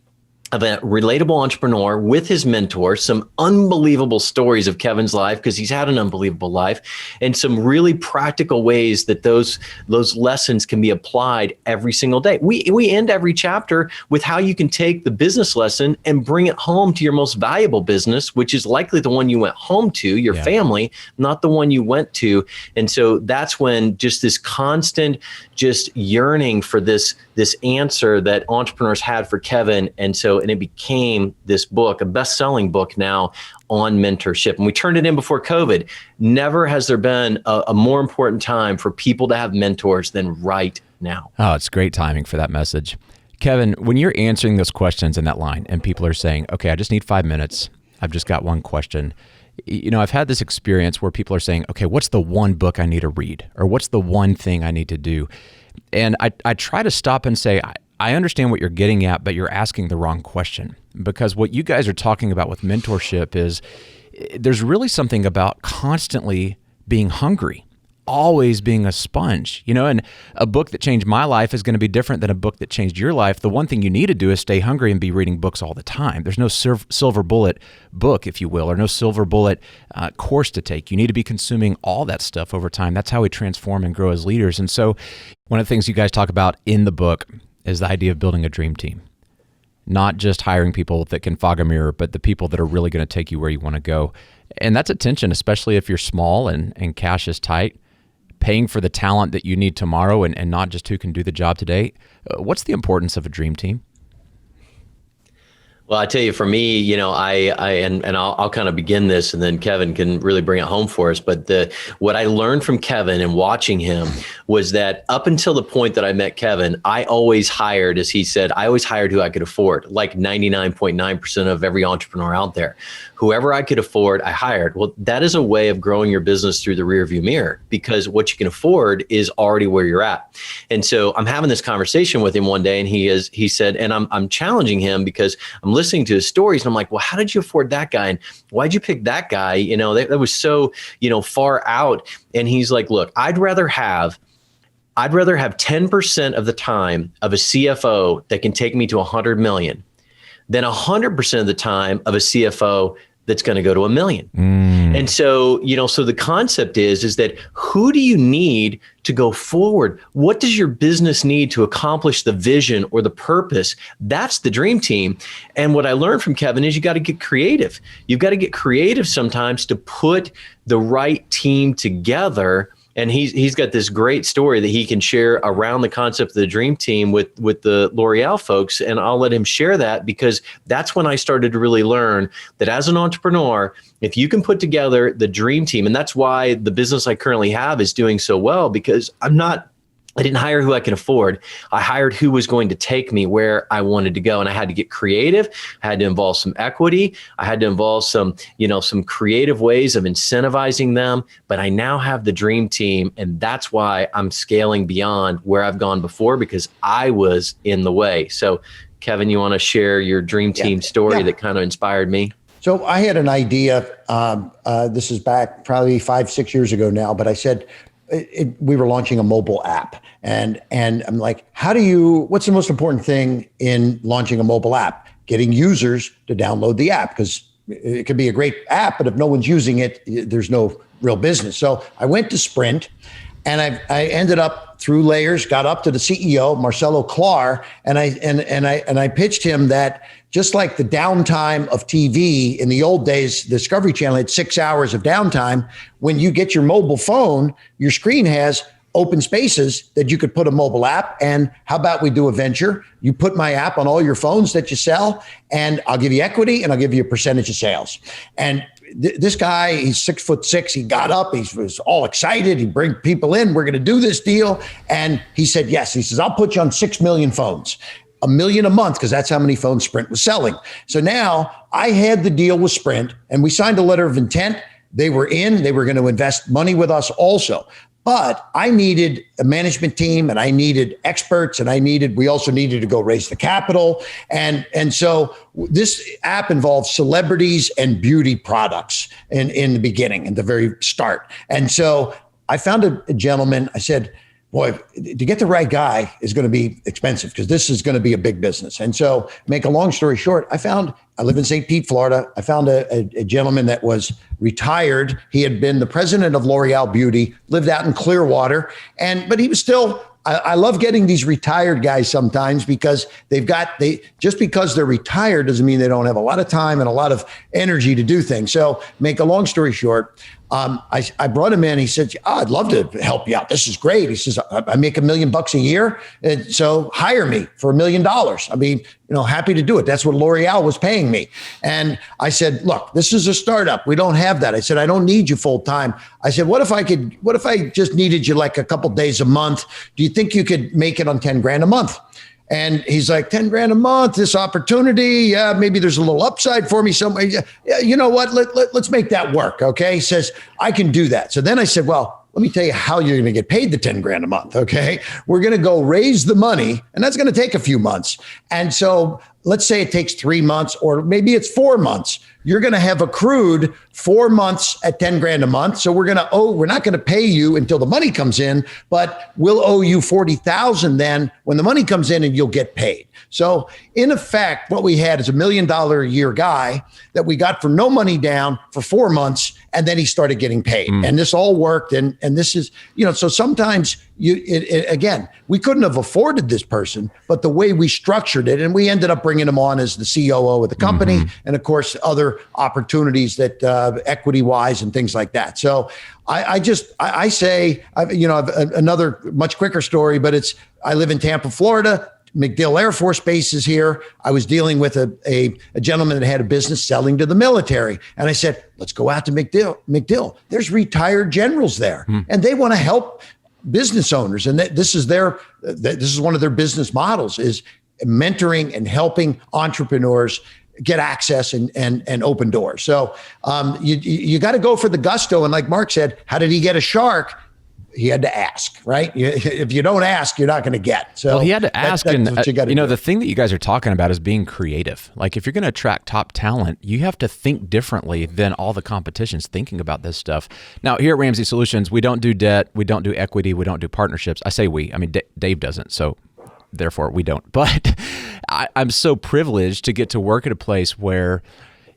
of a relatable entrepreneur with his mentor, some unbelievable stories of Kevin's life because he's had an unbelievable life, and some really practical ways that those lessons can be applied every single day. We end every chapter with how you can take the business lesson and bring it home to your most valuable business, which is likely the one you went home to, your family, not the one you went to. And so that's when just this constant just yearning for this answer that entrepreneurs had for Kevin. And it became this book, a best-selling book now on mentorship. And we turned it in before COVID. Never has there been a more important time for people to have mentors than right now. Oh, it's great timing for that message. Kevin, when you're answering those questions in that line and people are saying, okay, I just need 5 minutes. I've just got one question. I've had this experience where people are saying, okay, what's the one book I need to read? Or what's the one thing I need to do? And I try to stop and say, I understand what you're getting at, but you're asking the wrong question. Because what you guys are talking about with mentorship is there's really something about constantly being hungry, always being a sponge, and a book that changed my life is going to be different than a book that changed your life. The one thing you need to do is stay hungry and be reading books all the time. There's no silver bullet book, if you will, or no silver bullet course to take. You need to be consuming all that stuff over time. That's how we transform and grow as leaders. And so one of the things you guys talk about in the book is the idea of building a dream team. Not just hiring people that can fog a mirror, but the people that are really going to take you where you want to go. And that's a tension, especially if you're small and cash is tight. Paying for the talent that you need tomorrow and not just who can do the job today. What's the importance of a dream team? Well, I tell you, for me, I'll kind of begin this, and then Kevin can really bring it home for us. But what I learned from Kevin and watching him was that up until the point that I met Kevin, I always hired, as he said, I always hired who I could afford, like 99.9% of every entrepreneur out there. Whoever I could afford, I hired. Well, that is a way of growing your business through the rearview mirror, because what you can afford is already where you're at. And so I'm having this conversation with him one day, and he said, and I'm challenging him because I'm listening to his stories, and I'm like, well, how did you afford that guy? And why'd you pick that guy? That was so, far out. And he's like, look, I'd rather have 10% of the time of a CFO that can take me to 100 million than 100% of the time of a CFO that's going to go to 1 million. And so, so the concept is that who do you need to go forward? What does your business need to accomplish the vision or the purpose? That's the dream team. And what I learned from Kevin is you got to get creative. You've got to get creative sometimes to put the right team together. And he's got this great story that he can share around the concept of the dream team with the L'Oreal folks. And I'll let him share that, because that's when I started to really learn that as an entrepreneur, if you can put together the dream team, and that's why the business I currently have is doing so well, because I didn't hire who I could afford. I hired who was going to take me where I wanted to go. And I had to get creative. I had to involve some equity. I had to involve some creative ways of incentivizing them. But I now have the dream team. And that's why I'm scaling beyond where I've gone before, because I was in the way. So Kevin, you want to share your dream team story that kind of inspired me? So I had an idea. This is back probably 5-6 years ago now, but I said, we were launching a mobile app, and I'm like, what's the most important thing in launching a mobile app? Getting users to download the app, because it could be a great app, but if no one's using it, there's no real business. So I went to Sprint. And I ended up through layers, got up to the CEO, Marcelo Clar, and I pitched him that just like the downtime of TV in the old days, Discovery Channel had 6 hours of downtime. When you get your mobile phone, your screen has open spaces that you could put a mobile app. And how about we do a venture? You put my app on all your phones that you sell, and I'll give you equity and I'll give you a percentage of sales. And this guy, he's 6'6". He got up. He was all excited. He bring people in. We're going to do this deal. And he said, yes. He says, I'll put you on 6 million phones, 1 million a month, because that's how many phones Sprint was selling. So now I had the deal with Sprint, and we signed a letter of intent. They were in. They were going to invest money with us also. But I needed a management team, and I needed experts, and we also needed to go raise the capital. And so this app involves celebrities and beauty products in the beginning, in the very start. And so I found a gentleman. I said, boy, to get the right guy is going to be expensive, because this is going to be a big business. And so, make a long story short, I live in St. Pete, Florida. I found a gentleman that was retired. He had been the president of L'Oreal Beauty, lived out in Clearwater, but he was still. I love getting these retired guys sometimes, because just because they're retired doesn't mean they don't have a lot of time and a lot of energy to do things. So, make a long story short, I brought him in. He said, I'd love to help you out. This is great. He says, I make $1 million a year. And so hire me for $1 million. I mean, happy to do it. That's what L'Oreal was paying me. And I said, look, this is a startup. We don't have that. I said, I don't need you full time. I said, what if I just needed you like a couple days a month? Do you think you could make it on 10 grand a month? And he's like, 10 grand a month, this opportunity. Yeah, maybe there's a little upside for me somewhere. Yeah, you know what? Let's make that work. Okay. He says, I can do that. So then I said, well, let me tell you how you're going to get paid the 10 grand a month. Okay. We're going to go raise the money, and that's going to take a few months. And so let's say it takes 3 months, or maybe it's 4 months. You're going to have accrued 4 months at 10 grand a month. So we're not going to pay you until the money comes in, but we'll owe you 40,000 then when the money comes in, and you'll get paid. So in effect, what we had is $1 million a year guy that we got for no money down for 4 months. And then he started getting paid, and this all worked. And this is, so sometimes again, we couldn't have afforded this person, but the way we structured it, and we ended up bringing him on as the COO of the company. And of course, other opportunities that equity wise and things like that. So I say, another much quicker story, but I live in Tampa, Florida. MacDill Air Force Base is here. I was dealing with a gentleman that had a business selling to the military. And I said, let's go out to MacDill. There's retired generals there, and they want to help business owners. And this is one of their business models, is mentoring and helping entrepreneurs get access and open doors. So you got to go for the gusto. And like Mark said, how did he get a shark? He had to ask, right? If you don't ask, you're not going to get. So he had to ask. That's what you got to do. The thing that you guys are talking about is being creative. Like, if you're going to attract top talent, you have to think differently than all the competition's thinking about this stuff. Now, here at Ramsey Solutions, we don't do debt, we don't do equity, we don't do partnerships. I say we. I mean, Dave doesn't, so therefore we don't. But I'm so privileged to get to work at a place where,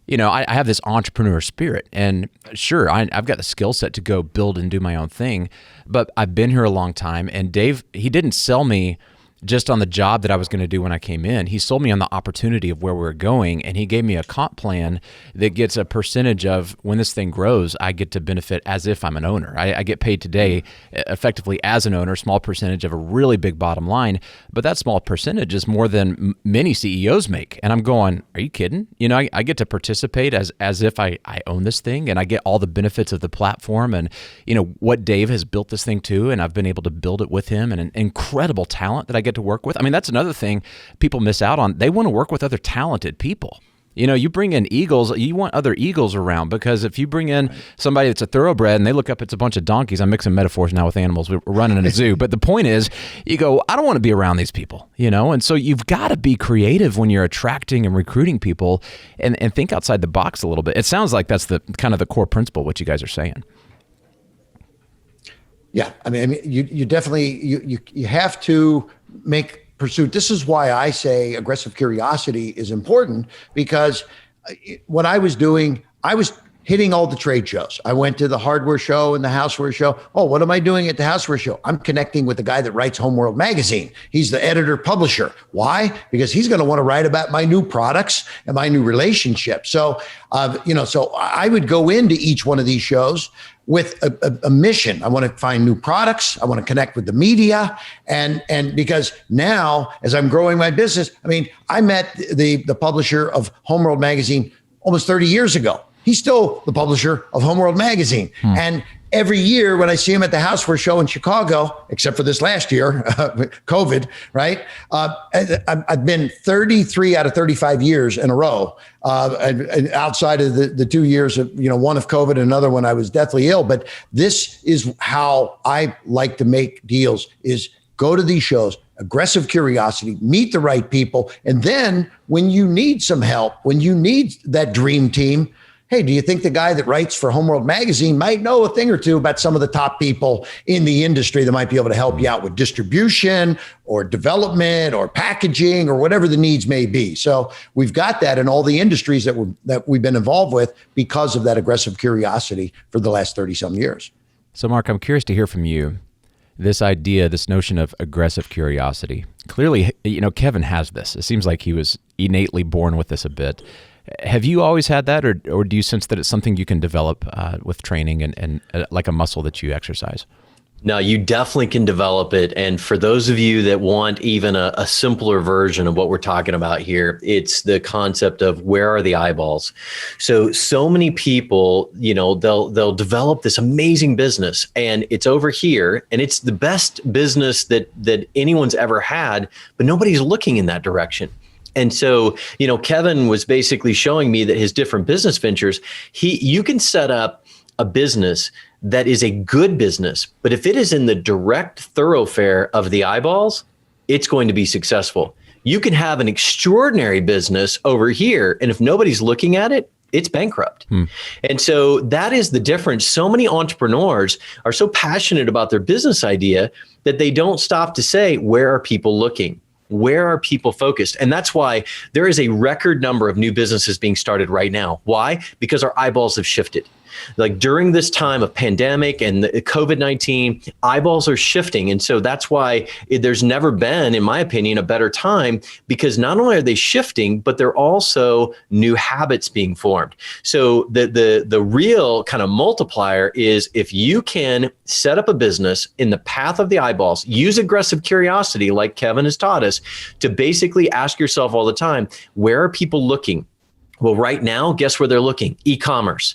I have this entrepreneur spirit, and sure, I've got the skill set to go build and do my own thing, but I've been here a long time, and Dave, he didn't sell me just on the job that I was going to do when I came in. He sold me on the opportunity of where we were going, and he gave me a comp plan that gets a percentage of when this thing grows, I get to benefit as if I'm an owner. I get paid today effectively as an owner, small percentage of a really big bottom line, but that small percentage is more than many CEOs make. And I'm going, are you kidding? I get to participate as if I own this thing, and I get all the benefits of the platform and, what Dave has built this thing to, and I've been able to build it with him, and an incredible talent that I get to work with. I mean, that's another thing people miss out on. They want to work with other talented people. You bring in eagles, you want other eagles around, because if you bring in somebody that's a thoroughbred and they look up, it's a bunch of donkeys. I'm mixing metaphors now with animals. We're running in a zoo. But the point is, you go, I don't want to be around these people, And so you've got to be creative when you're attracting and recruiting people, and think outside the box a little bit. It sounds like that's the kind of the core principle, what you guys are saying. Yeah, I mean, you definitely you have to make pursuit. This is why I say aggressive curiosity is important, because what I was doing, I was hitting all the trade shows. I went to the hardware show and the houseware show. Oh, what am I doing at the houseware show? I'm connecting with the guy that writes Homeworld magazine. He's the editor publisher. Why? Because he's going to want to write about my new products and my new relationship. So, so I would go into each one of these shows with a mission. I want to find new products. I want to connect with the media. And because now, as I'm growing my business, I met the publisher of Homeworld magazine almost 30 years ago. He's still the publisher of Homeworld magazine. And every year when I see him at the Houseware show in Chicago, except for this last year, COVID, right? I've been 33 out of 35 years in a row, and outside of the 2 years of, one of COVID and another one I was deathly ill. But this is how I like to make deals, is go to these shows, aggressive curiosity, meet the right people. And then when you need some help, when you need that dream team, hey, do you think the guy that writes for Homeworld magazine might know a thing or two about some of the top people in the industry that might be able to help you out with distribution or development or packaging or whatever the needs may be? So we've got that in all the industries that we've been involved with because of that aggressive curiosity for the last 30 some years. So Mark, I'm curious to hear from you. This idea, this notion of aggressive curiosity. Clearly, Kevin has this. It seems like he was innately born with this a bit. Have you always had that, or do you sense that it's something you can develop with training and like a muscle that you exercise? No, you definitely can develop it. And for those of you that want even a simpler version of what we're talking about here, it's the concept of where are the eyeballs? So many people, they'll develop this amazing business and it's over here and it's the best business that anyone's ever had, but nobody's looking in that direction. And so, Kevin was basically showing me that his different business ventures, you can set up a business that is a good business, but if it is in the direct thoroughfare of the eyeballs, it's going to be successful. You can have an extraordinary business over here, and if nobody's looking at it, it's bankrupt. And so that is the difference. So many entrepreneurs are so passionate about their business idea that they don't stop to say, where are people looking? Where are people focused? And that's why there is a record number of new businesses being started right now. Why? Because our eyeballs have shifted. Like during this time of pandemic and the COVID-19, eyeballs are shifting. And so that's why there's never been, in my opinion, a better time, because not only are they shifting, but they're also new habits being formed. So the real kind of multiplier is if you can set up a business in the path of the eyeballs, use aggressive curiosity like Kevin has taught us to basically ask yourself all the time, where are people looking? Well, right now, guess where they're looking? E-commerce.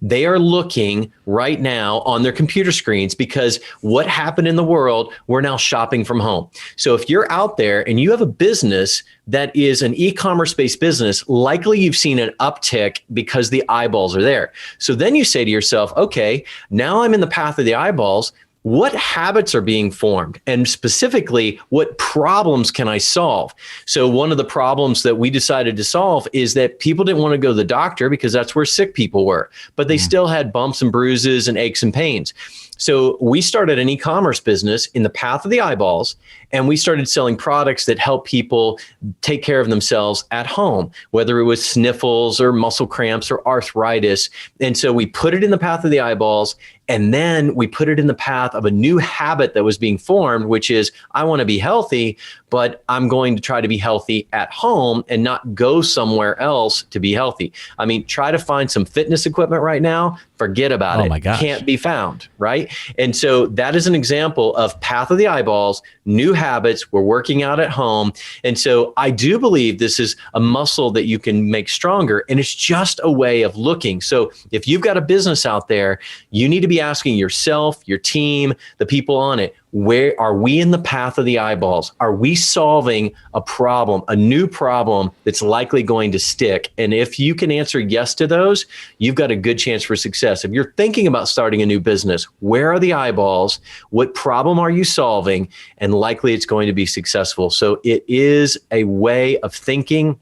They are looking right now on their computer screens because what happened in the world, we're now shopping from home. So if you're out there and you have a business that is an e-commerce based business, likely you've seen an uptick because the eyeballs are there. So then you say to yourself, okay, now I'm in the path of the eyeballs. What habits are being formed? And specifically, what problems can I solve? So one of the problems that we decided to solve is that people didn't want to go to the doctor because that's where sick people were, but they still had bumps and bruises and aches and pains. So we started an e-commerce business in the path of the eyeballs, and we started selling products that help people take care of themselves at home, whether it was sniffles or muscle cramps or arthritis. And so we put it in the path of the eyeballs, and then we put it in the path of a new habit that was being formed, which is I want to be healthy, but I'm going to try to be healthy at home and not go somewhere else to be healthy. I mean, try to find some fitness equipment right now. Forget about it. My gosh. Can't be found, right? And so that is an example of path of the eyeballs, new habits. We're working out at home. And so I do believe this is a muscle that you can make stronger. And it's just a way of looking. So if you've got a business out there, you need to be asking yourself, your team, the people on it, where are we in the path of the eyeballs? Are we solving a problem, a new problem that's likely going to stick? And if you can answer yes to those, you've got a good chance for success. If you're thinking about starting a new business, where are the eyeballs? What problem are you solving? And likely it's going to be successful. So it is a way of thinking.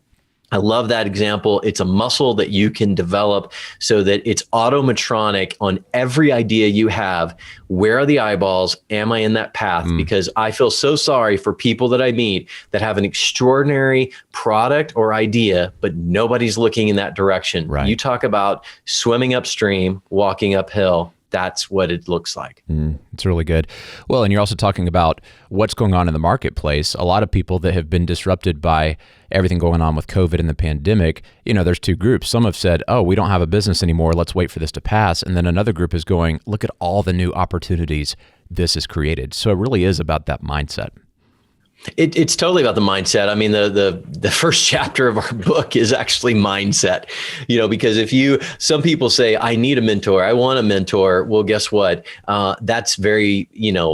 I love that example. It's a muscle that you can develop so that it's automatronic on every idea you have. Where are the eyeballs? Am I in that path? Because I feel so sorry for people that I meet that have an extraordinary product or idea, but nobody's looking in that direction. Right. You talk about swimming upstream, walking uphill. That's what it looks like. It's really good. Well, and you're also talking about what's going on in the marketplace. A lot of people that have been disrupted by everything going on with COVID and the pandemic, there's two groups. Some have said, oh, we don't have a business anymore. Let's wait for this to pass. And then another group is going, look at all the new opportunities this has created. So it really is about that mindset. It's totally about the mindset. I mean, the first chapter of our book is actually mindset, because some people say, I need a mentor, I want a mentor. Well, guess what? That's very,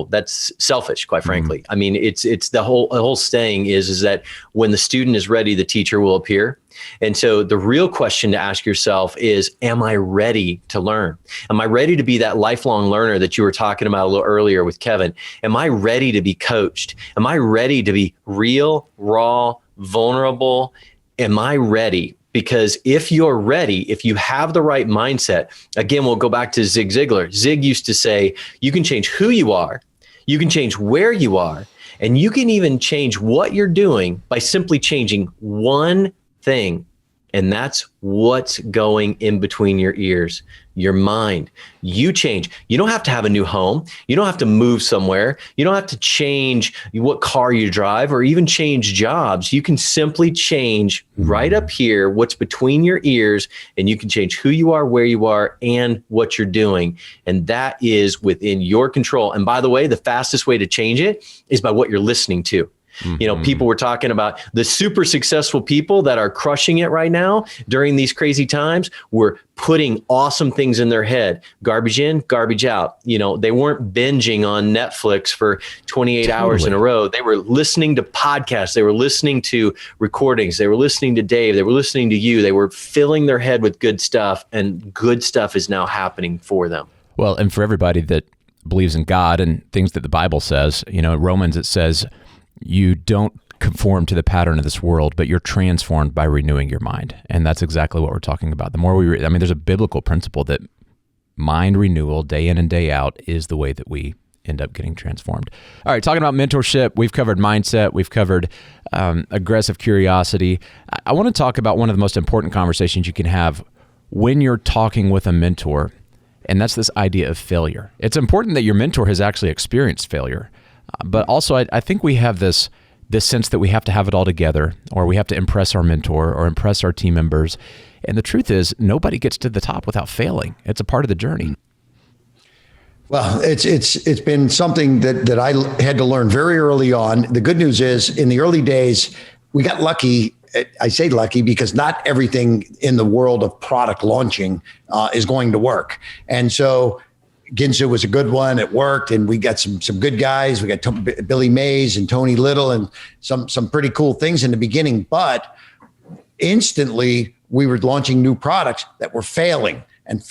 that's selfish, quite frankly. I mean, it's the whole saying is that when the student is ready, the teacher will appear. And so the real question to ask yourself is, am I ready to learn? Am I ready to be that lifelong learner that you were talking about a little earlier with Kevin? Am I ready to be coached? Am I ready to be real, raw, vulnerable? Am I ready? Because if you're ready, if you have the right mindset, again, we'll go back to Zig Ziglar. Zig used to say, you can change who you are, you can change where you are, and you can even change what you're doing by simply changing one thing, and that's what's going in between your ears, your mind. You change. You don't have to have a new home. You don't have to move somewhere. You don't have to change what car you drive or even change jobs. You can simply change right up here what's between your ears, and you can change who you are, where you are, and what you're doing. And that is within your control. And by the way, the fastest way to change it is by what you're listening to. People were talking about the super successful people that are crushing it right now during these crazy times were putting awesome things in their head. Garbage in, garbage out. They weren't binging on Netflix for 28 hours in a row. They were listening to podcasts. They were listening to recordings. They were listening to Dave. They were listening to you. They were filling their head with good stuff, and good stuff is now happening for them. Well, and for everybody that believes in God and things that the Bible says, Romans, it says, you don't conform to the pattern of this world, but you're transformed by renewing your mind. And that's exactly what we're talking about. The more there's a biblical principle that mind renewal day in and day out is the way that we end up getting transformed. All right, talking about mentorship, we've covered mindset, we've covered aggressive curiosity. I want to talk about one of the most important conversations you can have when you're talking with a mentor, and that's this idea of failure. It's important that your mentor has actually experienced failure. But also, I think we have this sense that we have to have it all together, or we have to impress our mentor or impress our team members. And the truth is, nobody gets to the top without failing. It's a part of the journey. Well, it's been something that I had to learn very early on. The good news is, in the early days, we got lucky. I say lucky because not everything in the world of product launching is going to work. And so Ginsu was a good one. It worked, and we got some good guys. We got Billy Mays and Tony Little, and some pretty cool things in the beginning. But instantly, we were launching new products that were failing. And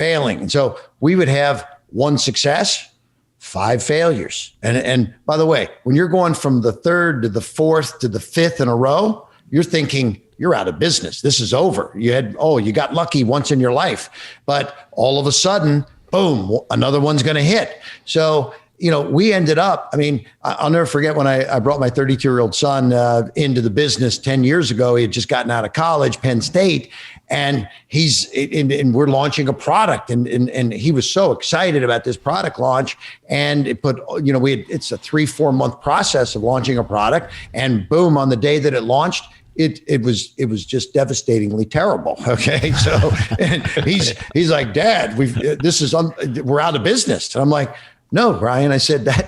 so we would have one success, 5 failures. And by the way, when you're going from the 3rd to the 4th to the 5th in a row, you're thinking you're out of business. This is over. You got lucky once in your life, but all of a sudden, boom, another one's going to hit. So, we ended up, I'll never forget when I brought my 32-year-old son into the business 10 years ago. He had just gotten out of college, Penn State, and we're launching a product, and he was so excited about this product launch. And it's a 3-4 month process of launching a product, and boom, on the day that it launched, it was just devastatingly terrible. Okay. So, and he's like, Dad, we're out of business. And I'm like, no, Brian, I said that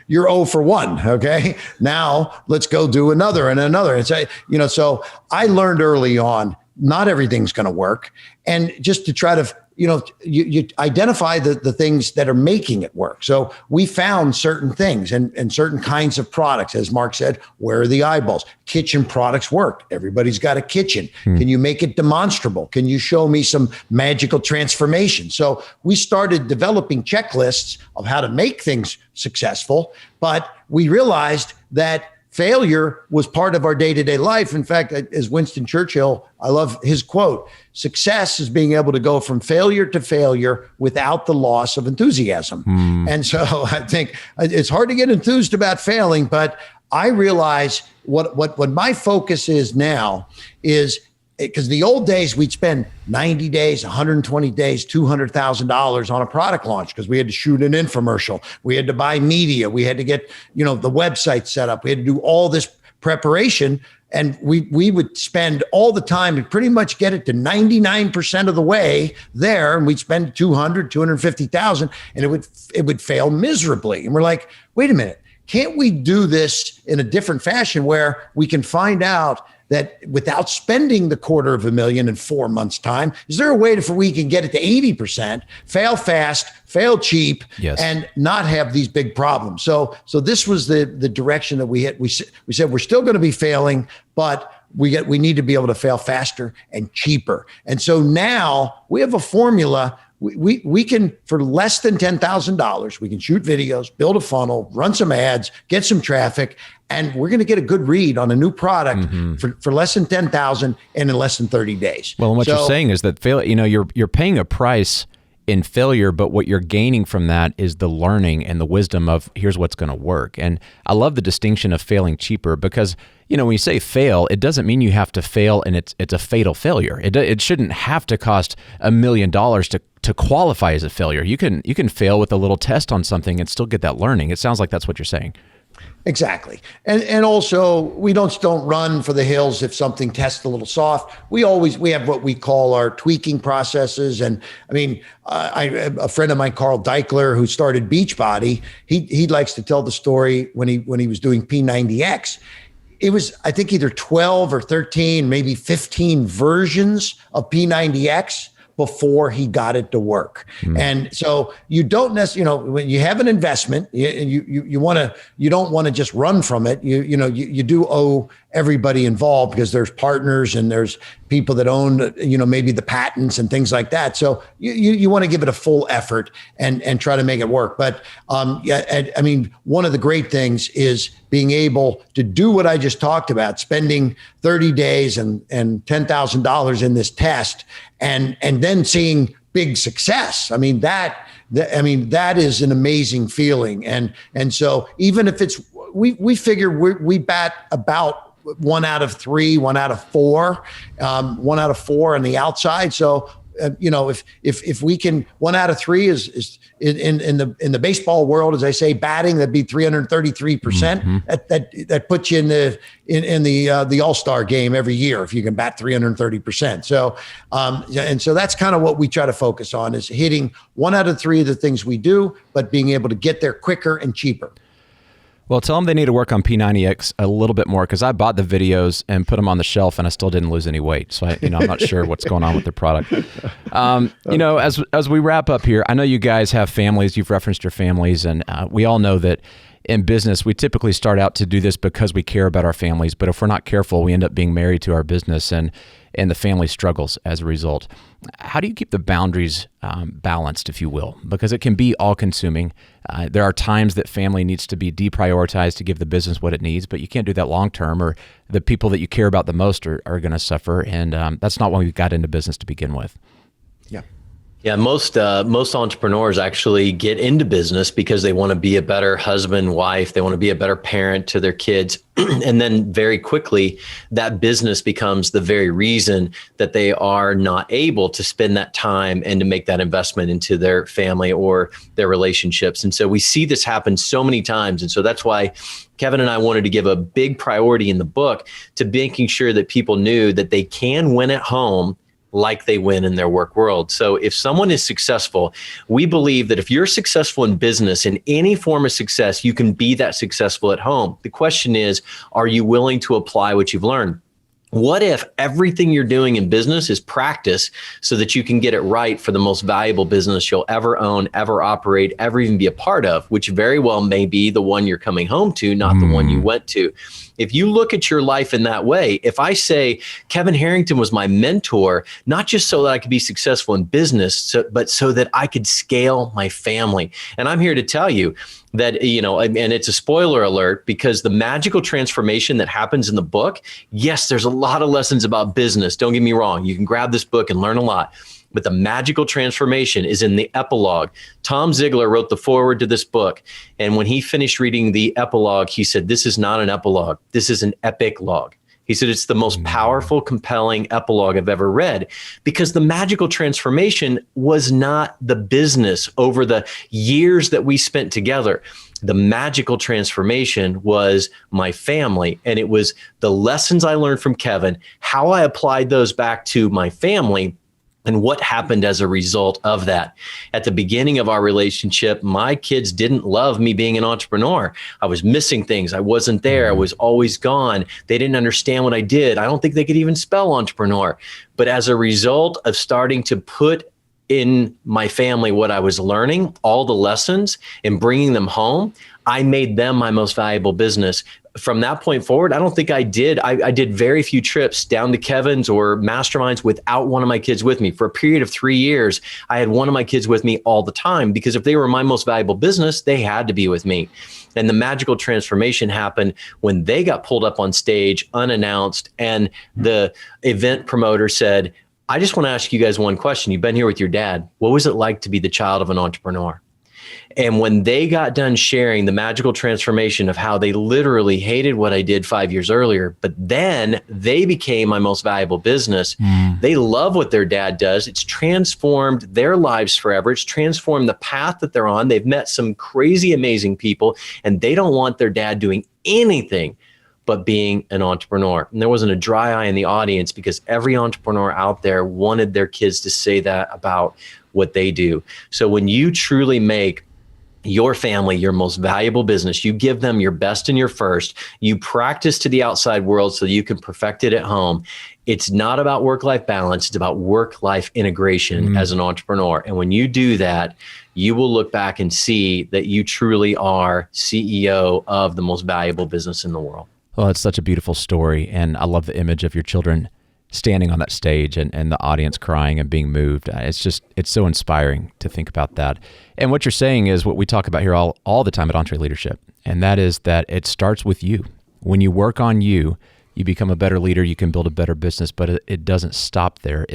you're 0 for 1. Okay. Now let's go do another and another. And so I learned early on, not everything's going to work. And just to try to, you identify the things that are making it work. So we found certain things and certain kinds of products. As Mark said, where are the eyeballs? Kitchen products work. Everybody's got a kitchen. Can you make it demonstrable? Can you show me some magical transformation? So we started developing checklists of how to make things successful, but we realized that failure was part of our day-to-day life. In fact, as Winston Churchill, I love his quote, success is being able to go from failure to failure without the loss of enthusiasm. And so I think it's hard to get enthused about failing, but I realize what my focus is now is, because the old days we'd spend 90 days, 120 days, $200,000 on a product launch because we had to shoot an infomercial. We had to buy media. We had to get, the website set up. We had to do all this preparation. And we would spend all the time and pretty much get it to 99% of the way there. And we'd spend 250,000 and it would fail miserably. And we're like, wait a minute, can't we do this in a different fashion where we can find out that without spending the $250,000 in 4 months' time, is there a way for we can get it to 80%, fail fast, fail cheap, and not have these big problems? So this was the direction that we hit. We said we're still going to be failing, but we need to be able to fail faster and cheaper. And so now we have a formula. We can, for less than $10,000, we can shoot videos, build a funnel, run some ads, get some traffic, and we're going to get a good read on a new product for less than $10,000 and in less than 30 days. Well, and what you're saying is that you're paying a price in failure, but what you're gaining from that is the learning and the wisdom of here's what's going to work. And I love the distinction of failing cheaper because, when you say fail, it doesn't mean you have to fail and it's a fatal failure. It shouldn't have to cost $1 million to qualify as a failure. You can fail with a little test on something and still get that learning. It sounds like that's what you're saying. Exactly. And also we don't run for the hills if something tests a little soft. We have what we call our tweaking processes. And I mean, a friend of mine, Carl Deichler, who started Beachbody, he likes to tell the story when he was doing P90X. It was, I think, either 12 or 13, maybe 15 versions of P90X before he got it to work. And so you don't necessarily, when you have an investment, you don't want to just run from it. You do owe everybody involved because there's partners and there's people that own, maybe the patents and things like that. So you want to give it a full effort and try to make it work. But I mean, one of the great things is being able to do what I just talked about, spending 30 days and $10,000 in this test and then seeing big success. I mean, that is an amazing feeling. And so even if it's, we figure we bat about 1 out of 3, 1 out of 4, 1 out of 4 on the outside. So, if we can, 1 out of 3 is in the baseball world, as I say, batting, that'd be 333%. That puts you in the All-Star game every year if you can bat 330%. So, and so that's kind of what we try to focus on, is hitting 1 out of 3 of the things we do, but being able to get there quicker and cheaper. Well, tell them they need to work on P90X a little bit more, because I bought the videos and put them on the shelf and I still didn't lose any weight. So I'm not sure what's going on with the product. As we wrap up here, I know you guys have families. You've referenced your families, and we all know that in business, we typically start out to do this because we care about our families. But if we're not careful, we end up being married to our business, and the family struggles as a result. How do you keep the boundaries balanced, if you will? Because it can be all-consuming. There are times that family needs to be deprioritized to give the business what it needs, but you can't do that long-term, or the people that you care about the most are going to suffer, and that's not why we got into business to begin with. Yeah, most entrepreneurs actually get into business because they want to be a better husband, wife. They want to be a better parent to their kids. And then very quickly, that business becomes the very reason that they are not able to spend that time and to make that investment into their family or their relationships. And so we see this happen so many times. And so that's why Kevin and I wanted to give a big priority in the book to making sure that people knew that they can win at home like they win in their work world. So if someone is successful, we believe that if you're successful in business, in any form of success, you can be that successful at home. The question is, are you willing to apply what you've learned? What if everything you're doing in business is practice so that you can get it right for the most valuable business you'll ever own, ever operate, ever even be a part of, which very well may be the one you're coming home to, not the one you went to. If you look at your life in that way, if I say Kevin Harrington was my mentor, not just so that I could be successful in business, but so that I could scale my family. And I'm here to tell you that, and it's a spoiler alert, because the magical transformation that happens in the book, yes, there's a lot of lessons about business. Don't get me wrong. You can grab this book and learn a lot. But the magical transformation is in the epilogue. Tom Ziegler wrote the foreword to this book. And when he finished reading the epilogue, he said, this is not an epilogue. This is an epic log. He said, it's the most powerful, compelling epilogue I've ever read, because the magical transformation was not the business over the years that we spent together. The magical transformation was my family. And it was the lessons I learned from Kevin, how I applied those back to my family, and what happened as a result of that. At the beginning of our relationship, my kids didn't love me being an entrepreneur. I was missing things. I wasn't there. I was always gone. They didn't understand what I did. I don't think they could even spell entrepreneur. But as a result of starting to put in my family what I was learning, all the lessons, and bringing them home, I made them my most valuable business. From that point forward, I don't think I did. I did very few trips down to Kevin's or masterminds without one of my kids with me. For a period of 3 years, I had one of my kids with me all the time, because if they were my most valuable business, they had to be with me. And the magical transformation happened when they got pulled up on stage unannounced, and the event promoter said, I just want to ask you guys one question. You've been here with your dad. What was it like to be the child of an entrepreneur? And when they got done sharing the magical transformation of how they literally hated what I did 5 years earlier, but then they became my most valuable business. They love what their dad does. It's transformed their lives forever. It's transformed the path that they're on. They've met some crazy, amazing people, and they don't want their dad doing anything but being an entrepreneur. And there wasn't a dry eye in the audience, because every entrepreneur out there wanted their kids to say that about what they do. So when you truly make your family your most valuable business, you give them your best and your first, you practice to the outside world so you can perfect it at home. It's not about work-life balance. It's about work-life integration as an entrepreneur. And when you do that, you will look back and see that you truly are CEO of the most valuable business in the world. Well, it's such a beautiful story. And I love the image of your children standing on that stage and the audience crying and being moved. It's so inspiring to think about that. And what you're saying is what we talk about here all the time at EntreLeadership. And that is that it starts with you. When you work on you, you become a better leader, you can build a better business, but it doesn't stop there.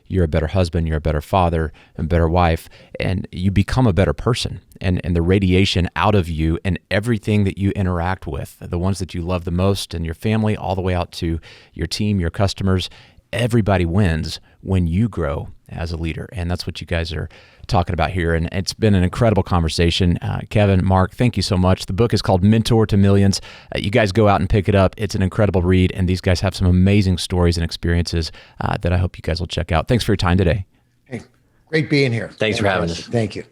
You're a better husband, you're a better father, and better wife, and you become a better person. And the radiation out of you and everything that you interact with, the ones that you love the most, and your family, all the way out to your team, your customers, everybody wins when you grow as a leader. And that's what you guys are talking about here. And it's been an incredible conversation. Kevin, Mark, thank you so much. The book is called Mentor to Millions. You guys go out and pick it up. It's an incredible read. And these guys have some amazing stories and experiences that I hope you guys will check out. Thanks for your time today. Hey, great being here. Thanks for having us. Thank you.